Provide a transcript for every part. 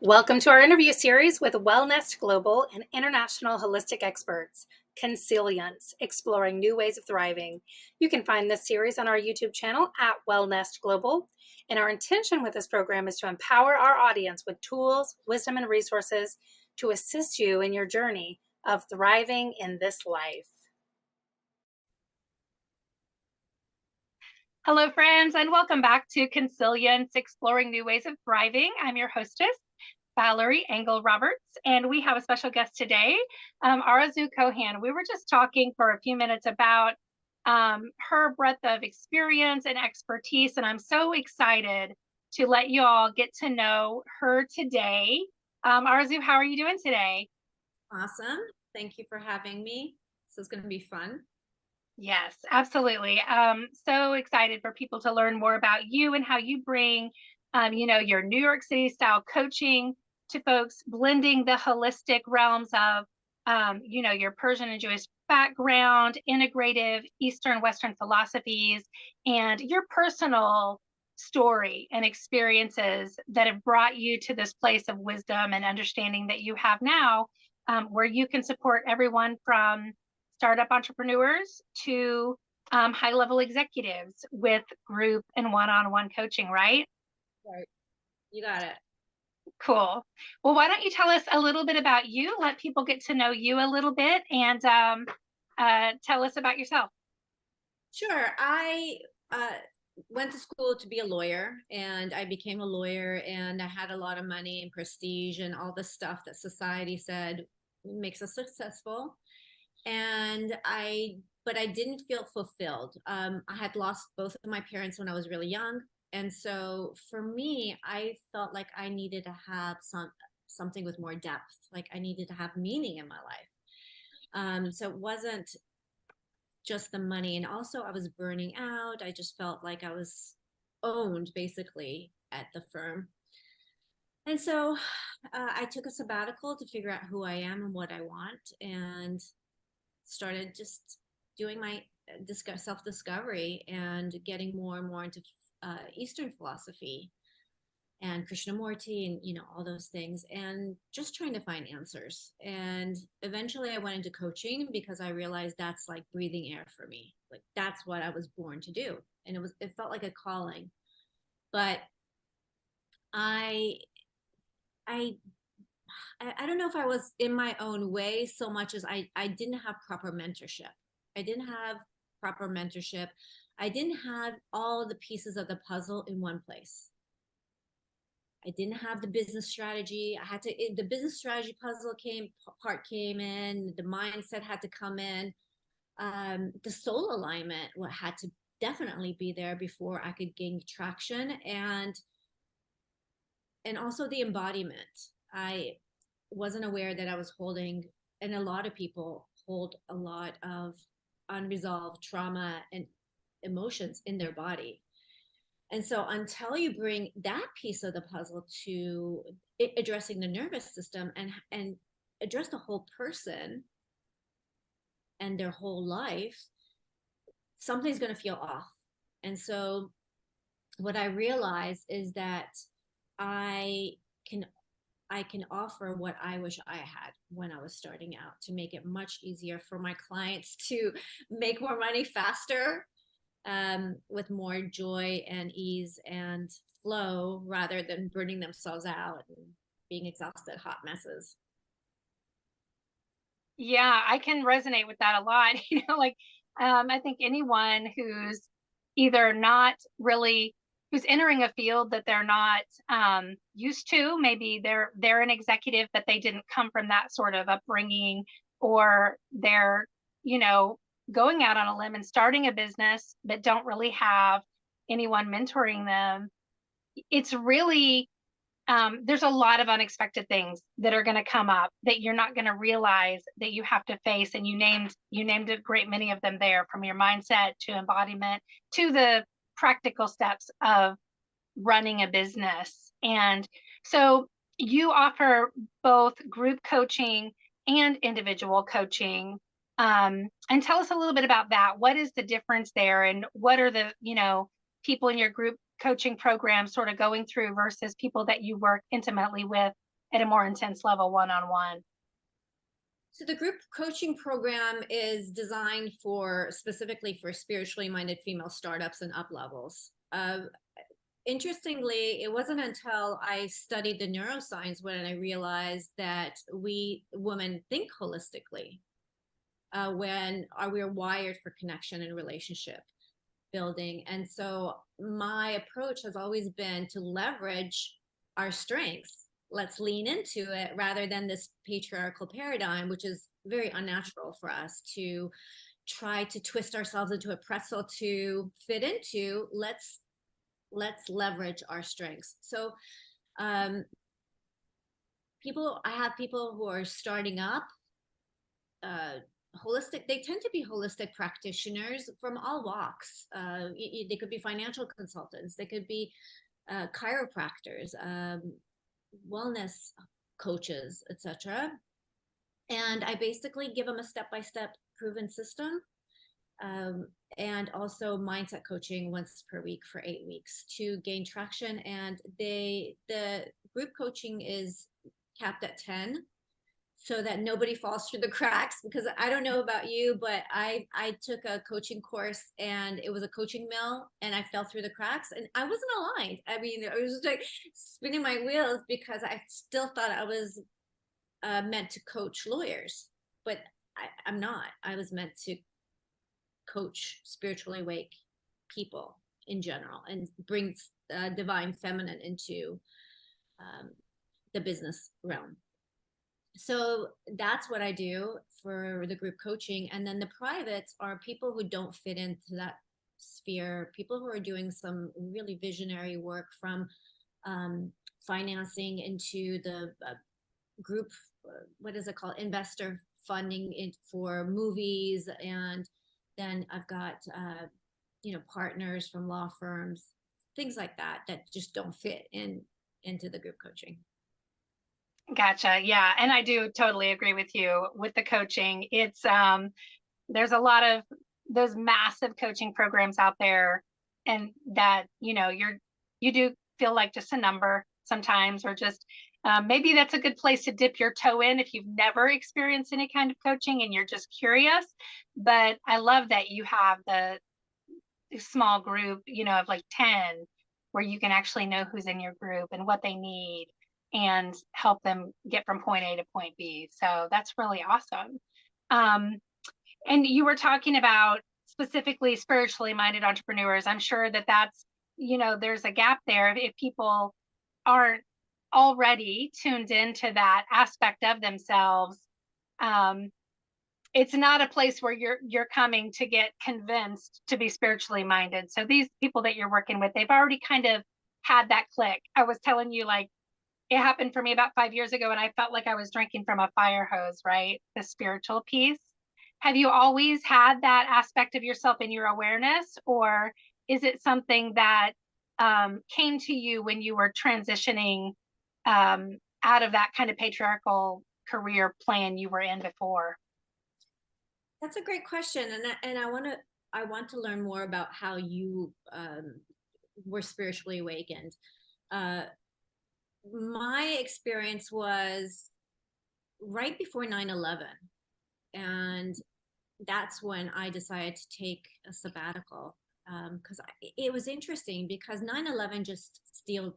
Welcome to our interview series with WellNest Global and international holistic experts, Consilience, exploring new ways of thriving. You can find this series on our YouTube channel at WellNest Global. And our intention with this program is to empower our audience with tools, wisdom, and resources to assist you in your journey of thriving in this life. Hello, friends, and welcome back to Consilience, Exploring New Ways of Thriving. I'm your hostess, Valarie Angle Roberts, and we have a special guest today, Arezou Kohan. We were just talking for a few minutes about her breadth of experience and expertise, and I'm so excited to let you all get to know her today. Arezou, how are you doing today? Awesome. Thank you for having me. This is going to be fun. Yes, absolutely. So excited for people to learn more about you and how you bring, your New York City style coaching to folks, blending the holistic realms of, your Persian and Jewish background, integrative Eastern Western philosophies, and your personal story and experiences that have brought you to this place of wisdom and understanding that you have now, where you can support everyone from startup entrepreneurs to high-level executives with group and one-on-one coaching, right? Right. You got it. Cool. Well, why don't you tell us a little bit about you? Let people get to know you a little bit and tell us about yourself. Sure. I went to school to be a lawyer, and I became a lawyer, and I had a lot of money and prestige and all the stuff that society said makes us successful. But I didn't feel fulfilled. I had lost both of my parents when I was really young. And so for me, I felt like I needed to have something with more depth. Like I needed to have meaning in my life. So it wasn't just the money. And also I was burning out. I just felt like I was owned basically at the firm. And so I took a sabbatical to figure out who I am and what I want, and started just doing my self-discovery and getting more and more into Eastern philosophy and Krishnamurti and all those things, and just trying to find answers. And eventually I went into coaching because I realized that's like breathing air for me. Like that's what I was born to do, and it felt like a calling. But I I I don't know if I was in my own way so much as I didn't have proper mentorship. I didn't have proper mentorship. I didn't have all the pieces of the puzzle in one place. I didn't have the business strategy. The business strategy part came in, the mindset had to come in. The soul alignment had to definitely be there before I could gain traction, and also the embodiment. I wasn't aware that I was holding, and a lot of people hold a lot of unresolved trauma and emotions in their body. And so until you bring that piece of the puzzle to addressing the nervous system and address the whole person and their whole life, something's going to feel off. And so what I realized is that I can I can offer what I wish I had when I was starting out, to make it much easier for my clients to make more money faster, with more joy and ease and flow, rather than burning themselves out and being exhausted hot messes. Yeah, I can resonate with that a lot. I think anyone who's either not really who's entering a field that they're not used to, maybe they're an executive but they didn't come from that sort of upbringing, or they're you know going out on a limb and starting a business but don't really have anyone mentoring them. It's really there's a lot of unexpected things that are going to come up that you're not going to realize that you have to face, and you named a great many of them there, from your mindset to embodiment to the practical steps of running a business. And so you offer both group coaching and individual coaching. And tell us a little bit about that. What is the difference there, and what are the people in your group coaching program sort of going through versus people that you work intimately with at a more intense level one-on-one? So the group coaching program is designed for specifically for spiritually minded female startups and up levels. Interestingly, it wasn't until I studied the neuroscience when I realized that we women think holistically, when we're wired for connection and relationship building. And so my approach has always been to leverage our strengths. Let's lean into it rather than this patriarchal paradigm, which is very unnatural for us to try to twist ourselves into a pretzel to fit into. Let's leverage our strengths. So I have people who are starting up, holistic, they tend to be holistic practitioners from all walks. They could be financial consultants, they could be chiropractors, wellness coaches, etc. And I basically give them a step-by-step proven system, and also mindset coaching once per week for 8 weeks to gain traction. And the group coaching is capped at 10 so that nobody falls through the cracks, because I don't know about you, but I took a coaching course and it was a coaching mill and I fell through the cracks and I wasn't aligned. I mean, I was just like spinning my wheels because I still thought I was meant to coach lawyers, but I'm not. I was meant to coach spiritually awake people in general and bring divine feminine into the business realm. So that's what I do for the group coaching. And then the privates are people who don't fit into that sphere, people who are doing some really visionary work, from financing into the group, what is it called, investor funding for movies. And then I've got partners from law firms, things like that just don't fit into the group coaching. Gotcha. Yeah. And I do totally agree with you with the coaching. It's there's a lot of those massive coaching programs out there, and that, you do feel like just a number sometimes, or just maybe that's a good place to dip your toe in if you've never experienced any kind of coaching and you're just curious. But I love that you have the small group, of like 10, where you can actually know who's in your group and what they need and help them get from point A to point B. So that's really awesome. And you were talking about specifically spiritually minded entrepreneurs. I'm sure that that's, there's a gap there if people aren't already tuned into that aspect of themselves. It's not a place where you're coming to get convinced to be spiritually minded. So these people that you're working with, they've already kind of had that click. I was telling you, like, it happened for me about 5 years ago, and I felt like I was drinking from a fire hose, right? The spiritual piece. Have you always had that aspect of yourself in your awareness, or is it something that came to you when you were transitioning out of that kind of patriarchal career plan you were in before? That's a great question, and I want to learn more about how you were spiritually awakened. My experience was right before 9/11, and that's when I decided to take a sabbatical, because it was interesting, because 9/11 just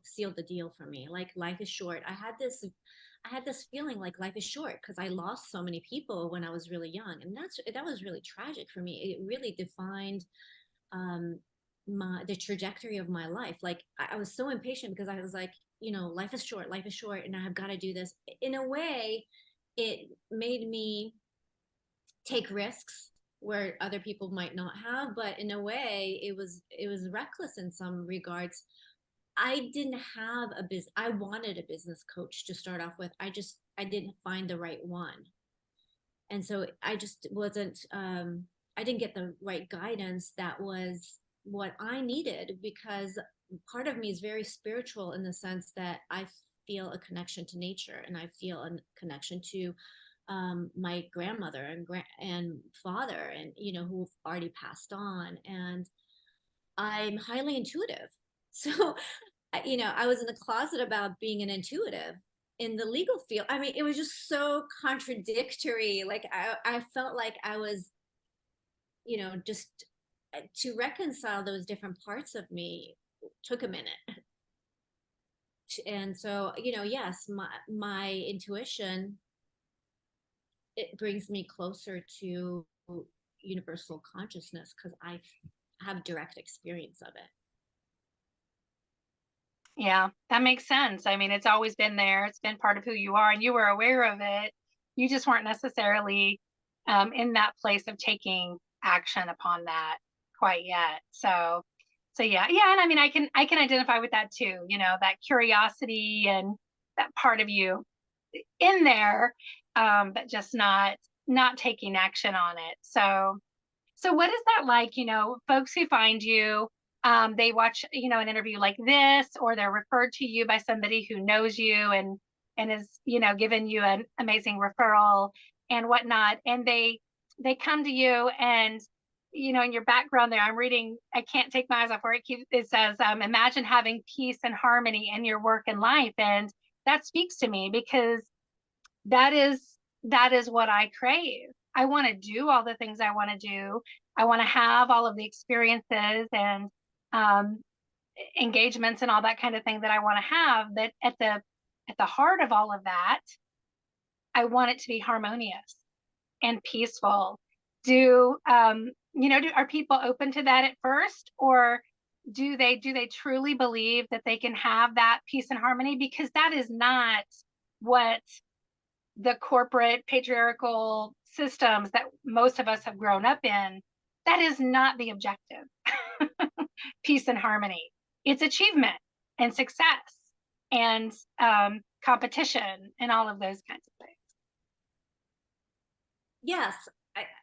sealed the deal for me. Like, life is short. I had this feeling like life is short because I lost so many people when I was really young, and that was really tragic for me. It really defined the trajectory of my life. Like, I was so impatient because I was like, life is short, and I've got to do this. In a way, it made me take risks where other people might not have, but in a way, it was reckless in some regards. I didn't have a business. I wanted a business coach to start off with. I didn't find the right one. And so I just wasn't, I didn't get the right guidance that was what I needed, because part of me is very spiritual in the sense that I feel a connection to nature, and I feel a connection to my grandmother and father, and who've already passed on, and I'm highly intuitive. So I was in the closet about being an intuitive, in the legal field. I mean, it was just so contradictory. Like I felt like I was, just to reconcile those different parts of me took a minute. And so, yes, my intuition, it brings me closer to universal consciousness because I have direct experience of it. Yeah, that makes sense. I mean, it's always been there. It's been part of who you are, and you were aware of it. You just weren't necessarily in that place of taking action upon that quite yet. So yeah, yeah. And I mean, I can identify with that too. That curiosity and that part of you in there, but just not taking action on it. So what is that like? Folks who find you, they watch, an interview like this, or they're referred to you by somebody who knows you and is, given you an amazing referral and whatnot. And they come to you and, in your background there, I'm reading, I can't take my eyes off where it says, imagine having peace and harmony in your work and life. And that speaks to me because that is what I crave. I want to do all the things I want to do. I want to have all of the experiences and um, engagements and all that kind of thing that I want to have. But at the heart of all of that, I want it to be harmonious and peaceful. Are people open to that at first, or do they truly believe that they can have that peace and harmony? Because that is not what the corporate patriarchal systems that most of us have grown up in, that is not the objective. Peace and harmony. It's achievement and success and competition and all of those kinds of things. Yes,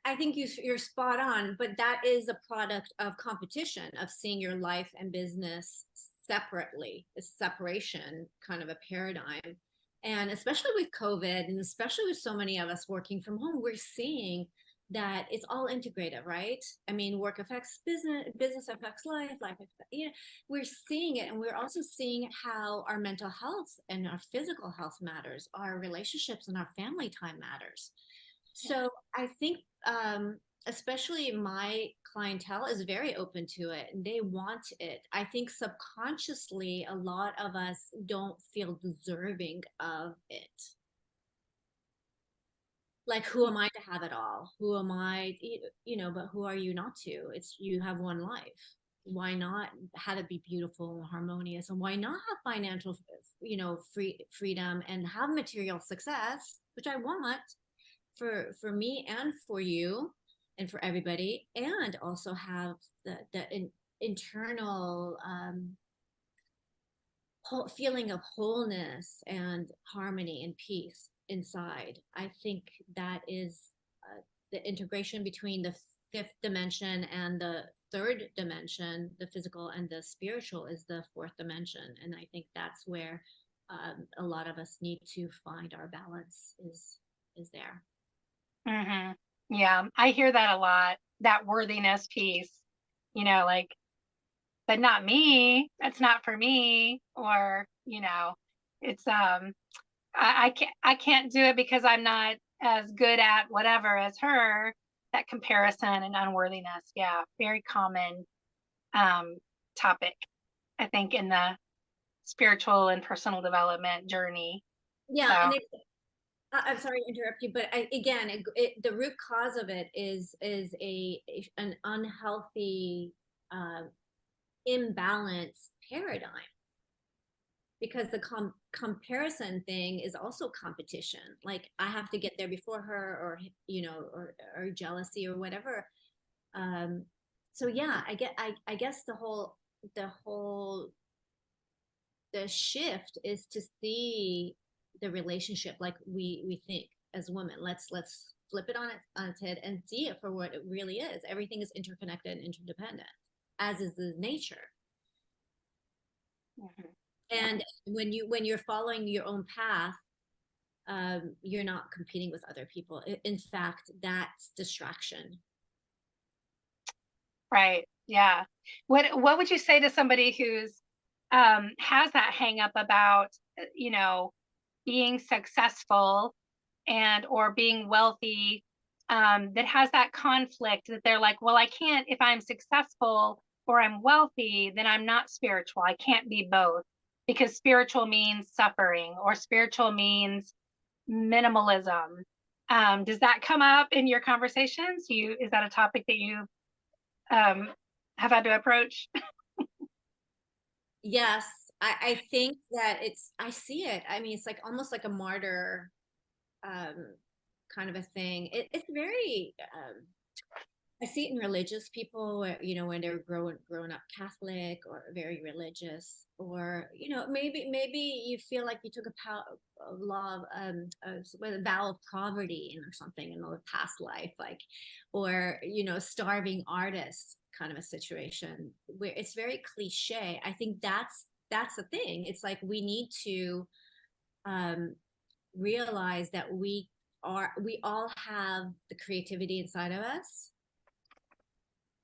I think you're spot on, but that is a product of competition, of seeing your life and business separately, a separation kind of a paradigm. And especially with COVID, and especially with so many of us working from home, we're seeing that it's all integrated, right? I mean, work affects business, business affects life, life affects, we're seeing it. And we're also seeing how our mental health and our physical health matters, our relationships and our family time matters. So I think, especially my clientele is very open to it and they want it. I think subconsciously, a lot of us don't feel deserving of it. Like, who am I to have it all? Who am I, but who are you not to? It's, you have one life. Why not have it be beautiful and harmonious? And why not have financial, freedom and have material success, which I want for me and for you and for everybody, and also have the internal feeling of wholeness and harmony and peace inside. I think that is the integration between the fifth dimension and the third dimension, the physical and the spiritual, is the fourth dimension. And I think that's where a lot of us need to find our balance is there. Mm-hmm. Yeah, I hear that a lot, that worthiness piece, like, but not me, that's not for me, or, it's I can't do it because I'm not as good at whatever as her. That comparison and unworthiness, yeah, very common topic, I think, in the spiritual and personal development journey. Yeah, So and I'm sorry to interrupt you, but again, the root cause of it is an unhealthy, imbalanced paradigm, because the comparison thing is also competition. Like, I have to get there before her, or or jealousy or whatever. So yeah, I guess the shift is to see the relationship like we think as women. Let's flip it on its head and see it for what it really is. Everything is interconnected and interdependent, as is the nature. mhm. And when you're following your own path, you're not competing with other people. In fact, that's distraction. Right. Yeah. What would you say to somebody who's has that hang up about, being successful and or being wealthy, that has that conflict that they're like, well, I can't, if I'm successful or I'm wealthy, then I'm not spiritual. I can't be both, because spiritual means suffering or spiritual means minimalism. Does that come up in your conversations? Is that a topic that you um, have had to approach? Yes, I think that I see it. I mean, it's like almost like a martyr um, kind of a thing. It's very, I see it in religious people, when they're grown up Catholic or very religious, or maybe you feel like you took a law a vow of poverty or something in a past life, like, or starving artist kind of a situation where it's very cliche. I think that's the thing. It's like we need to um, realize that we all have the creativity inside of us,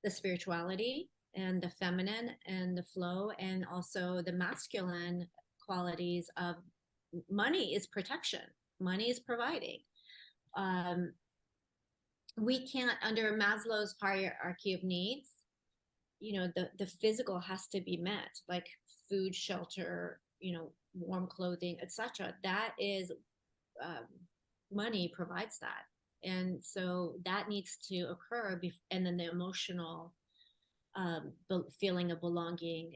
the spirituality and the feminine and the flow, and also the masculine qualities of money is protection, money is providing. um, we can't, under Maslow's hierarchy of needs, the physical has to be met, like food, shelter, warm clothing, etc. That is, um, money provides that, and so that needs to occur, and then the emotional feeling of belonging,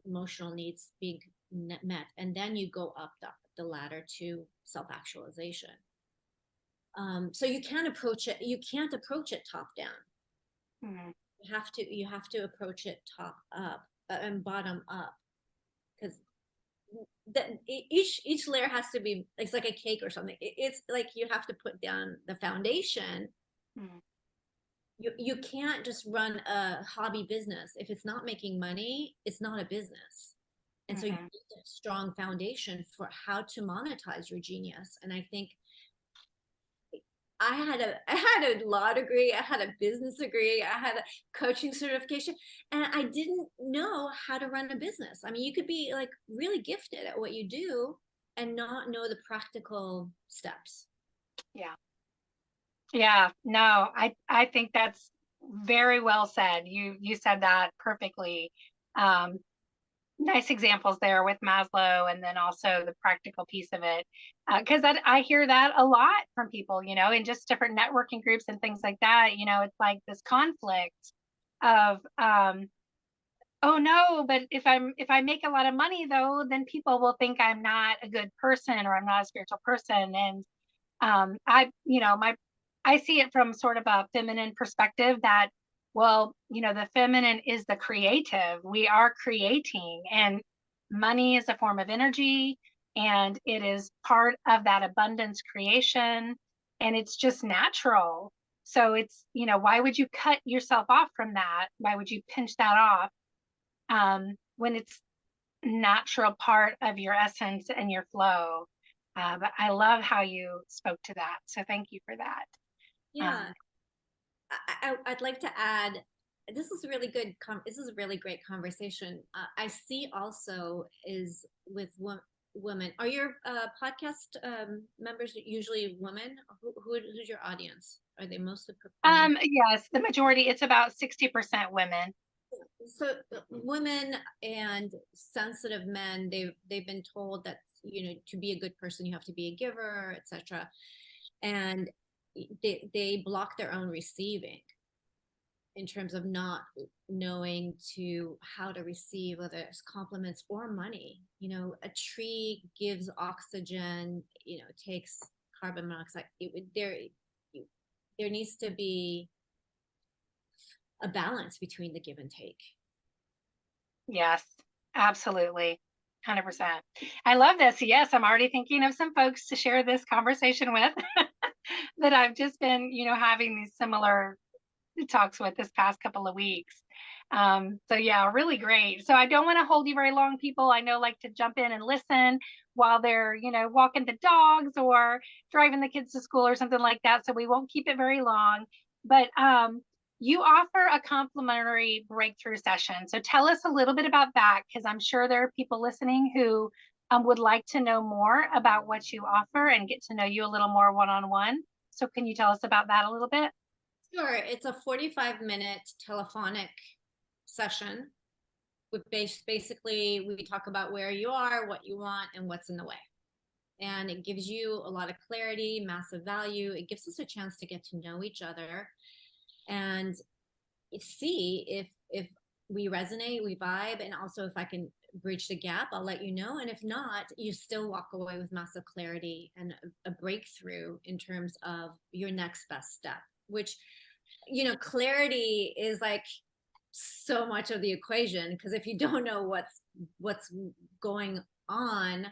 emotional needs being met, and then you go up the ladder to self-actualization. So you can't approach it top down. Mhm. You have to approach it top up, and bottom up, because each layer has to be, it's like a cake or something. It's like you have to put down the foundation. Mhm. You can't just run a hobby business if it's not making money. It's not a business. And so you Mhm. need a strong foundation for how to monetize your genius. And I think I had a law degree, I had a business degree, I had a coaching certification, and I didn't know how to run a business. I mean, you could be like really gifted at what you do and not know the practical steps. Yeah. Yeah. No, I think that's very well said. You said that perfectly. Um, Nice examples there with Maslow, and then also the practical piece of it. Because I hear that a lot from people, in just different networking groups and things like that. It's like this conflict of, oh no, but if I make a lot of money though, then people will think I'm not a good person or I'm not a spiritual person. And I see it from sort of a feminine perspective that, well, the feminine is the creative. We are creating, and money is a form of energy, and it is part of that abundance creation, and it's just natural. So why would you cut yourself off from that? Why would you pinch that off, when it's natural part of your essence and your flow? But I love how you spoke to that. So thank you for that. Yeah, Um, I'd like to add, this is a really good, this is a really great conversation. I see also is with women. Are your podcast members usually women? Who's your audience? Are they mostly women? yes, the majority, it's about 60% women. So women and sensitive men, they've been told that to be a good person you have to be a giver, etc. And they block their own receiving in terms of not knowing to how to receive, whether it's compliments or money. A tree gives oxygen, takes carbon monoxide. There needs to be a balance between the give and take. Yes, absolutely. 100%. I love this. Yes, I'm already thinking of some folks to share this conversation with that I've just been, having these similar talks with this past couple of weeks. So yeah, really great. So I don't want to hold you very long, people. I know like to jump in and listen while they're, walking the dogs or driving the kids to school or something like that. So we won't keep it very long. But you offer a complimentary breakthrough session. So tell us a little bit about that, because I'm sure there are people listening who would like to know more about what you offer and get to know you a little more one-on-one. So can you tell us about that a little bit? Sure. It's a 45-minute telephonic session with basically we talk about where you are, what you want, and what's in the way. And it gives you a lot of clarity, massive value. It gives us a chance to get to know each other and see if we resonate, we vibe, and also if I can bridge the gap, I'll let you know. And if not, you still walk away with massive clarity and a breakthrough in terms of your next best step, which, you know, clarity is like so much of the equation, because if you don't know what's going on,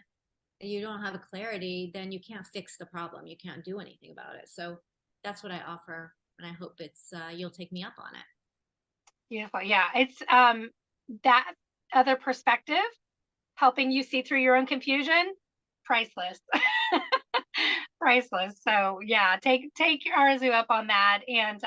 you don't have a clarity, then you can't fix the problem, you can't do anything about it. So that's what I offer, and I hope it's you'll take me up on it. Beautiful. Yeah, it's that other perspective, helping you see through your own confusion, priceless. Priceless. So yeah, take Arezou up on that, and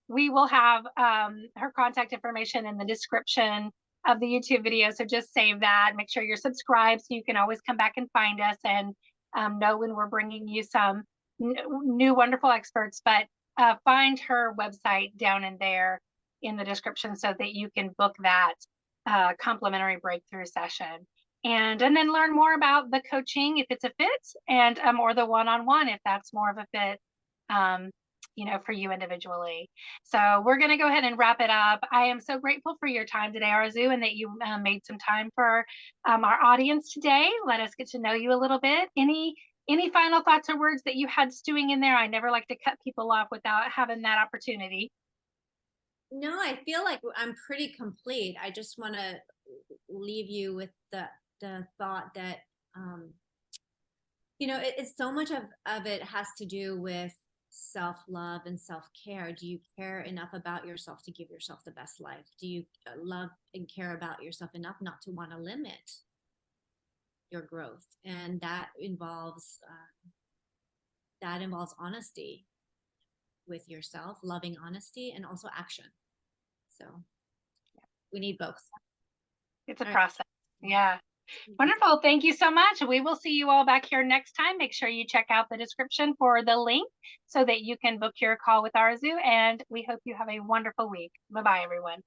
we will have her contact information in the description of the YouTube video. So just save that. Make sure you're subscribed so you can always come back and find us and know when we're bringing you some new wonderful experts. But find her website down in there in the description so that you can book that complimentary breakthrough session. And then learn more about the coaching if it's a fit, and or the one-on-one if that's more of a fit, you know, for you individually. So we're going to go ahead and wrap it up. I am so grateful for your time today, Arezou, and that you made some time for our audience today. Let us get to know you a little bit. Any final thoughts or words that you had stewing in there? I never like to cut people off without having that opportunity. No, I feel like I'm pretty complete. I just want to leave you with the thought that you know, it's so much of it has to do with self-love and self-care. Do you care enough about yourself to give yourself the best life? Do you love and care about yourself enough not to want to limit your growth? And that involves honesty with yourself, loving honesty, and also action. So we need both. It's a process. Yeah. Wonderful. Thank you so much. We will see you all back here next time. Make sure you check out the description for the link so that you can book your call with Arezou. And we hope you have a wonderful week. Bye-bye, everyone.